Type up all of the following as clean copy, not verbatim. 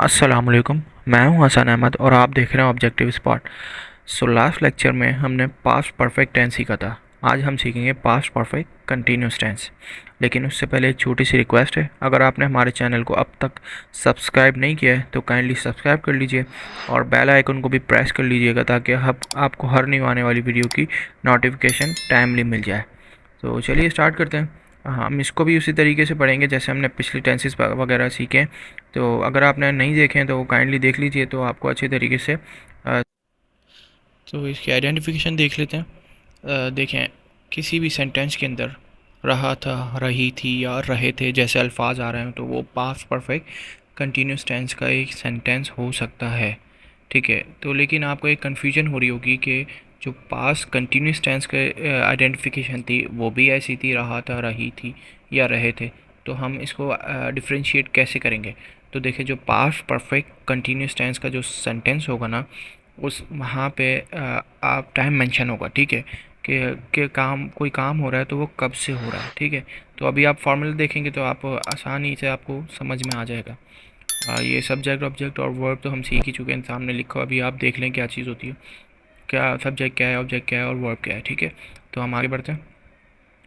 अस्सलाम वालेकुम। मैं हूं हसन अहमद और आप देख रहे हैं ऑब्जेक्टिव स्पॉट। लास्ट लेक्चर में हमने पास्ट परफेक्ट टेंस सीखा था। आज हम सीखेंगे पास्ट परफेक्ट कंटिन्यूस टेंस। लेकिन उससे पहले एक छोटी सी रिक्वेस्ट है, अगर आपने हमारे चैनल को अब तक सब्सक्राइब नहीं किया है तो काइंडली सब्सक्राइब कर लीजिए और बेल आइकन को भी प्रेस कर लीजिएगा ताकि आपको हर न्यू आने वाली वीडियो की नोटिफिकेशन टाइमली मिल जाए। तो चलिए स्टार्ट करते हैं। हम इसको भी उसी तरीके से पढ़ेंगे जैसे हमने पिछली टेंसेस वगैरह सीखे। तो अगर आपने नहीं देखे हैं तो काइंडली देख लीजिए, तो आपको अच्छे तरीके से तो इसकी आइडेंटिफिकेशन देख लेते हैं। देखें, किसी भी सेंटेंस के अंदर रहा था, रही थी या रहे थे जैसे अल्फाज आ रहे हैं तो वो पास्ट परफेक्ट कंटिन्यूस टेंस का एक सेंटेंस हो सकता है। ठीक है, तो लेकिन आपको एक कन्फ्यूजन हो रही होगी कि जो पास्ट कंटिन्यूस टेंस के आइडेंटिफिकेशन थी वो भी ऐसी थी, रहा था, रही थी या रहे थे। तो हम इसको डिफ्रेंशिएट कैसे करेंगे? तो देखिए, जो पास्ट परफेक्ट कंटिन्यूस टेंस का जो सेंटेंस होगा ना, उस वहाँ पे आप टाइम मेंशन होगा। ठीक है, कि कोई काम हो रहा है तो वो कब से हो रहा है। ठीक है, तो अभी आप फॉर्मूला देखेंगे तो आप आसानी से आपको समझ में आ जाएगा। ये सब्जेक्ट ऑब्जेक्ट और वर्ब तो हम सीख ही चुके हैं, सामने लिखो, अभी आप देख लें क्या चीज़ होती है, क्या सब्जेक्ट क्या है, ऑब्जेक्ट क्या है और वर्ब क्या है। ठीक है, तो हम आगे बढ़ते हैं।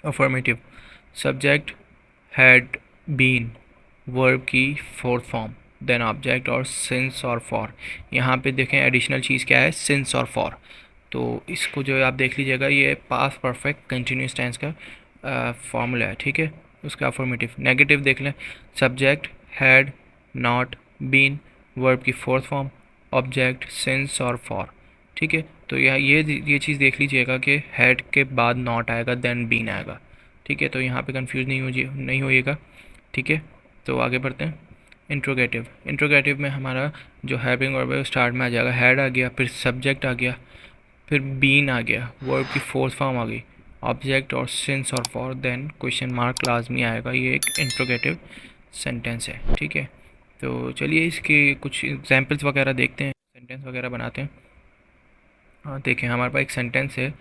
Affirmative, subject had been, verb की फोर्थ फॉर्म, देन ऑब्जेक्ट और सिंस और फॉर। यहाँ पे देखें एडिशनल चीज़ क्या है, सिंस और फॉर। तो इसको जो आप देख लीजिएगा, ये पास्ट परफेक्ट कंटिन्यूस टेंस का फॉर्मूला है। ठीक है, उसका अफर्मेटिव। नेगेटिव देख लें, subject had not been, verb की फोर्थ फॉर्म, ऑब्जेक्ट सिंस और फॉर। ठीक है, तो ये चीज़ देख लीजिएगा कि हैड के बाद नॉट आएगा, देन बीन आएगा। ठीक है, तो यहाँ पे कंफ्यूज नहीं होइएगा। ठीक है, तो आगे बढ़ते हैं। इंट्रोगेटिव, इंट्रोगेटिव में हमारा जो हैविंग और स्टार्ट में आ जाएगा, हैड आ गया, फिर सब्जेक्ट आ गया, फिर बीन आ गया, वर्ब की फोर्थ फॉर्म आ गई, ऑब्जेक्ट और सिंस और फॉर, देन क्वेश्चन मार्क लाजमी आएगा। ये एक इंट्रोगेटिव सेंटेंस है। ठीक है, तो चलिए इसके कुछ एग्जांपल्स वगैरह देखते हैं, सेंटेंस वगैरह बनाते हैं। हाँ, देखें, हमारे पास एक सेंटेंस है,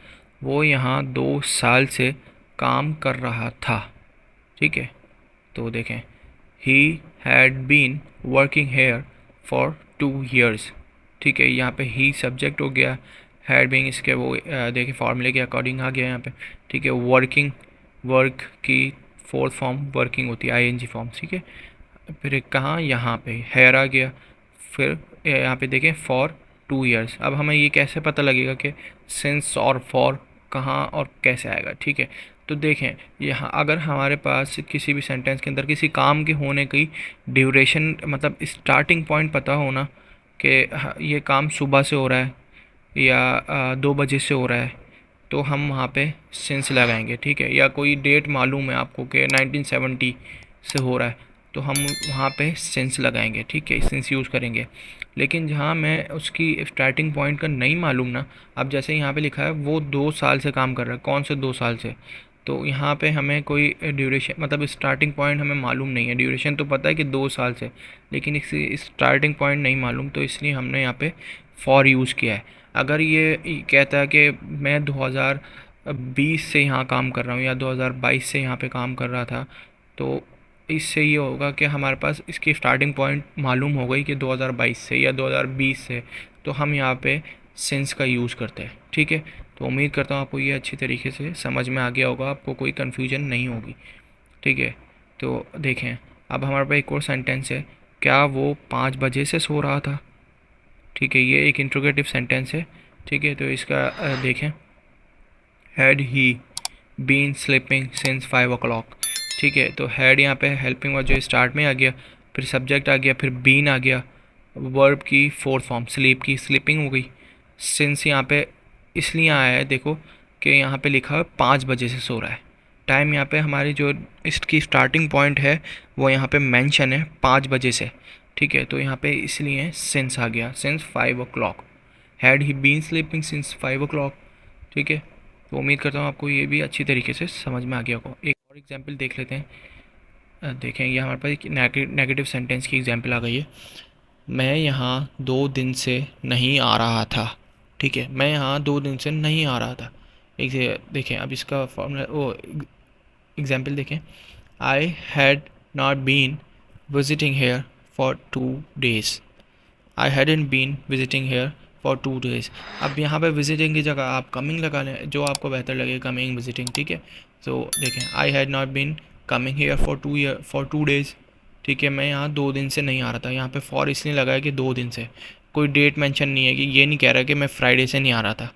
वो यहाँ 2 साल से काम कर रहा था। ठीक है, तो देखें, he had been working here for 2 years। ठीक है, यहाँ पे ही सब्जेक्ट हो गया, हैड बीन इसके वो देखिए फॉर्मूले के अकॉर्डिंग आ गया यहाँ पे। ठीक है, वर्किंग, वर्क की फोर्थ फॉर्म वर्किंग होती है, आईएनजी फॉर्म। ठीक है, फिर कहाँ, यहाँ पे हेयर आ गया, फिर यहाँ पे देखें फॉर 2 years। अब हमें ये कैसे पता लगेगा कि सिंस और फॉर कहाँ और कैसे आएगा? ठीक है, तो देखें, यहाँ अगर हमारे पास किसी भी सेंटेंस के अंदर किसी काम के होने की ड्यूरेशन, मतलब स्टार्टिंग पॉइंट पता होना कि ये काम सुबह से हो रहा है या 2 बजे से हो रहा है, तो हम वहाँ पे सिंस लगाएंगे। ठीक है, या कोई डेट मालूम है आपको कि 1970 से हो रहा है, तो हम वहाँ पे सिंस लगाएंगे। ठीक है, सिंस यूज़ करेंगे। लेकिन जहाँ मैं उसकी स्टार्टिंग पॉइंट का नहीं मालूम ना, अब जैसे यहाँ पे लिखा है वो 2 साल से काम कर रहा है, कौन से 2 साल से, तो यहाँ पे हमें कोई ड्यूरेशन, मतलब स्टार्टिंग पॉइंट हमें मालूम नहीं है। ड्यूरेशन तो पता है कि 2 साल से, लेकिन इस स्टार्टिंग पॉइंट नहीं मालूम, तो इसलिए हमने यहाँ पे फॉर यूज़ किया है। अगर ये कहता है कि मैं 2020 से यहाँ काम कर रहा हूँ या 2022 से यहाँ पे काम कर रहा था, तो इससे ये होगा कि हमारे पास इसकी स्टार्टिंग पॉइंट मालूम हो गई कि 2022 से या 2020 से, तो हम यहाँ पे सिंस का यूज़ करते हैं। ठीक है, तो उम्मीद करता हूँ आपको ये अच्छी तरीके से समझ में आ गया होगा, आपको कोई कन्फ्यूजन नहीं होगी। ठीक है, तो देखें, अब हमारे पास एक और सेंटेंस है, क्या वो 5 बजे से सो रहा था? ठीक है, ये एक इंट्रोगेटिव सेंटेंस है। ठीक है, तो इसका देखें, had he been sleeping since 5 o'clock। ठीक है, तो हैड यहाँ पे हेल्पिंग वर्ब जो स्टार्ट में आ गया, फिर सब्जेक्ट आ गया, फिर बीन आ गया, वर्ब की फोर्थ फॉर्म स्लीप की स्लीपिंग हो गई, सिंस यहाँ पे इसलिए आया है देखो कि यहाँ पे लिखा है 5 बजे से सो रहा है। टाइम यहाँ पे हमारी जो इसकी स्टार्टिंग पॉइंट है वो यहाँ पे मेंशन है 5 बजे से। ठीक है, तो यहाँ पे इसलिए सिंस आ गया, since 5 o'clock, had he been sleeping since 5 o'clock। ठीक है, तो उम्मीद करता हूँ आपको ये भी अच्छी तरीके से समझ में आ गया होगा। एक और एग्जांपल देख लेते हैं। देखें, ये हमारे पास एक नेगेटिव सेंटेंस की एग्जांपल आ गई है, मैं यहाँ 2 दिन से नहीं आ रहा था। ठीक है, मैं यहाँ 2 दिन से नहीं आ रहा था। एक देखें, अब इसका फॉर्मूला वो एग्जांपल देखें, I had not been visiting here for 2 days। I hadn't been visiting here for 2 days। अब यहाँ पे विजिटिंग की जगह आप कमिंग लगा लें, जो आपको बेहतर लगे, कमिंग विजिटिंग, ठीक है। तो देखें, I had not been coming here for 2 days, ठीक है। मैं यहाँ 2 दिन से नहीं आ रहा था। यहाँ पे फॉर इसलिए लगा है कि 2 दिन से, कोई डेट मेंशन नहीं है, कि ये नहीं कह रहा कि मैं फ्राइडे से नहीं आ रहा था,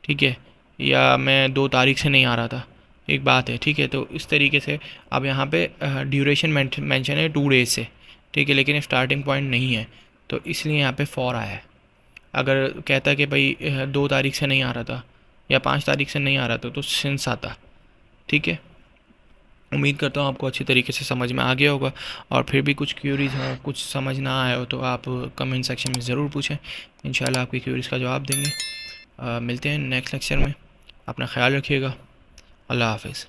ठीक है, या मैं 2 तारीख से नहीं आ रहा था, एक बात है, ठीक है। तो इस तरीके से अब यहाँ पे ड्यूरेशन मेंशन है 2 days से, ठीक है, लेकिन स्टार्टिंग पॉइंट नहीं है, तो इसलिए यहाँ पे फॉर आया है। अगर कहता कि भाई 2 तारीख से नहीं आ रहा था या 5 तारीख से नहीं आ रहा था तो सिंस आता, ठीक है। उम्मीद करता हूँ आपको अच्छी तरीके से समझ में आ गया होगा। और फिर भी कुछ क्यूरीज हो, कुछ समझ ना आया हो, तो आप कमेंट सेक्शन में ज़रूर पूछें, इंशाल्लाह आपकी क्यूरीज का जवाब देंगे। मिलते हैं नेक्स्ट लेक्चर में। अपना ख्याल रखिएगा। अल्लाह हाफिज़।